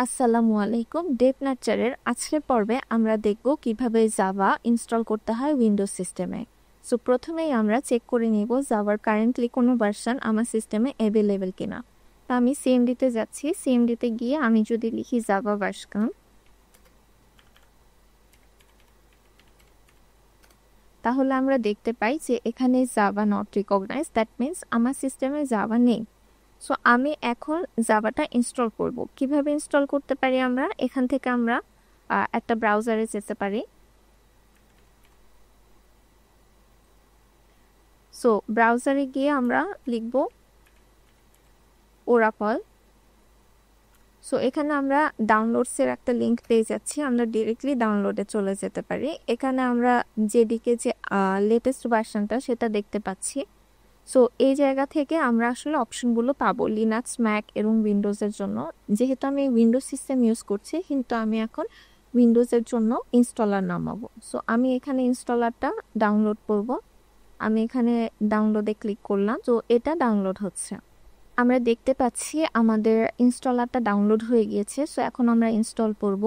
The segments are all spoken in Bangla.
আসসালামু আলাইকুম। ডেভ নার্চারের আজকের পর্বে আমরা দেখব কিভাবে জাভা ইনস্টল করতে হয় উইন্ডোজ সিস্টেমে। সো প্রথমেই আমরা চেক করে নিব জাভার কারেন্টলি কোনো ভার্সন আমার সিস্টেমে অ্যাভেলেবেল কিনা। তো আমি সিএমডিতে যাচ্ছি। সিএমডিতে গিয়ে আমি যদি লিখি জাভা ভার্সন, তাহলে আমরা দেখতে পাই যে এখানে Java not recognise, that means আমার সিস্টেমে জাভা নেই। সো আমি এখন জাভাটা ইনস্টল করব। কিভাবে ইনস্টল করতে পারি? আমরা এখান থেকে আমরা একটা ব্রাউজারে যেতে পারি। সো ব্রাউজারে গিয়ে আমরা লিখব ওরাকল। সো এখানে আমরা ডাউনলোডসের একটা লিঙ্ক পেয়ে যাচ্ছি, আমরা ডিরেক্টলি ডাউনলোডে চলে যেতে পারি। এখানে আমরা যেদিকে যে লেটেস্ট ভার্সনটা সেটা দেখতে পাচ্ছি। সো এই জায়গা থেকে আমরা আসলে অপশনগুলো পাবো লিনাক্স, ম্যাক এবং উইন্ডোজের জন্য। যেহেতু আমি উইন্ডোজ সিস্টেম ইউজ করছি, কিন্তু আমি এখন উইন্ডোজের জন্য ইনস্টলার নামাবো। সো আমি এখানে ইনস্টলারটা ডাউনলোড করব। আমি এখানে ডাউনলোডে ক্লিক করলাম, তো এটা ডাউনলোড হচ্ছে। আমরা দেখতে পাচ্ছি আমাদের ইনস্টলারটা ডাউনলোড হয়ে গিয়েছে। সো এখন আমরা ইনস্টল করব।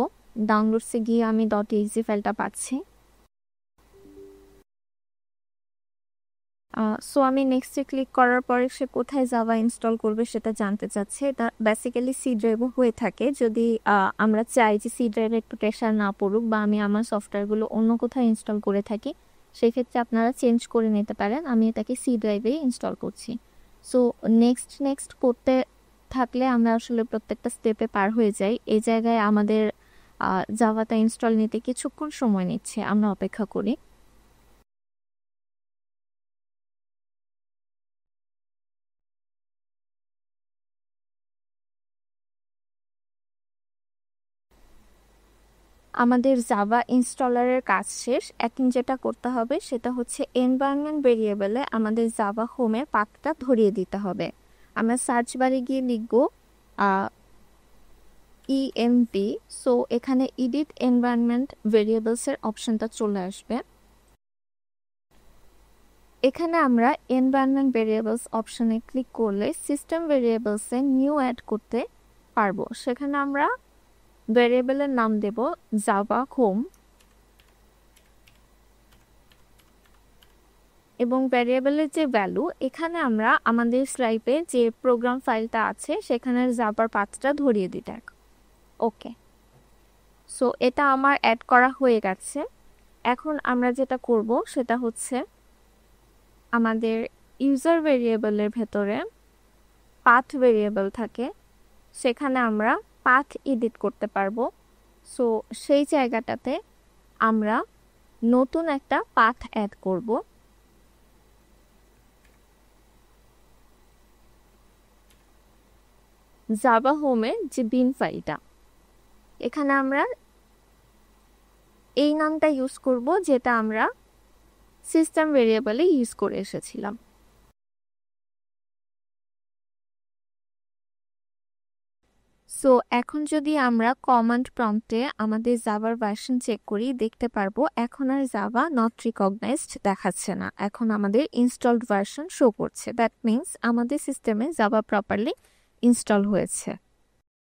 ডাউনলোডসে গিয়ে আমি .exe ফাইলটা পাচ্ছি। সো আমি নেক্সটে ক্লিক করার পরে সে কোথায় জাভা ইনস্টল করবে সেটা জানতে চাচ্ছে। এটা বেসিক্যালি সি ড্রাইভও হয়ে থাকে। যদি আমরা চাই যে সি ড্রাইভে একটু প্রেশার না পড়ুক, বা আমি আমার সফটওয়্যারগুলো অন্য কোথাও ইনস্টল করে থাকি, সেই ক্ষেত্রে আপনারা চেঞ্জ করে নিতে পারেন। আমি এটাকে সি ড্রাইভেই ইনস্টল করছি। সো নেক্সট করতে থাকলে আমরা আসলে প্রত্যেকটা স্টেপে পার হয়ে যাই। এই জায়গায় আমাদের জাভাটা ইনস্টল নিতে কিছুক্ষণ সময় নিচ্ছে, আমরা অপেক্ষা করি। আমাদের জাভা ইনস্টলারের কাজ শেষ। এখন যেটা করতে হবে সেটা হচ্ছে এনভায়রনমেন্ট ভেরিয়েবলে আমাদের জাভা হোমের পাথটা ধরিয়ে দিতে হবে। আমরা সার্চ বারে গিয়ে লিখব ইএমভি। সো এখানে এডিট এনভায়রনমেন্ট ভেরিয়েবলসের অপশনটা চলে আসবে। এখানে আমরা এনভায়রনমেন্ট ভেরিয়েবলস অপশনে ক্লিক করলে সিস্টেম ভেরিয়েবলসে নিউ অ্যাড করতে পারবো। সেখানে আমরা ভেরিয়েবলের নাম দেব জাভা হোম, এবং ভ্যারিয়েবলের যে ভ্যালু, এখানে আমরা আমাদের স্লাইপে যে প্রোগ্রাম ফাইলটা আছে সেখানে জাভার পাথটা ধরিয়ে দিতে। ওকে, সো এটা আমার অ্যাড করা হয়ে গেছে। এখন আমরা যেটা করব সেটা হচ্ছে আমাদের ইউজার ভেরিয়েবলের ভেতরে পাথ ভেরিয়েবল থাকে, সেখানে আমরা পাথ এডিট করতে পারবো। সো সেই জায়গাটাতে আমরা নতুন একটা পাথ অ্যাড করব। জাভা হোমের যে বিন ফাইলটা, এখানে আমরা এই নামটা ইউজ করব যেটা আমরা সিস্টেম ভেরিয়েবলে ইউজ করে এসেছিলাম। সো এখন যদি আমরা কমান্ড প্রম্পটে আমাদের জাভার ভার্সন চেক করি, দেখতে পারবো এখন আর জাভা নট রিকগনাইজড দেখাচ্ছে না, এখন আমাদের ইনস্টলড ভার্সন শো করছে। দ্যাট মিনস আমাদের সিস্টেমে জাভা প্রপারলি ইনস্টল হয়েছে।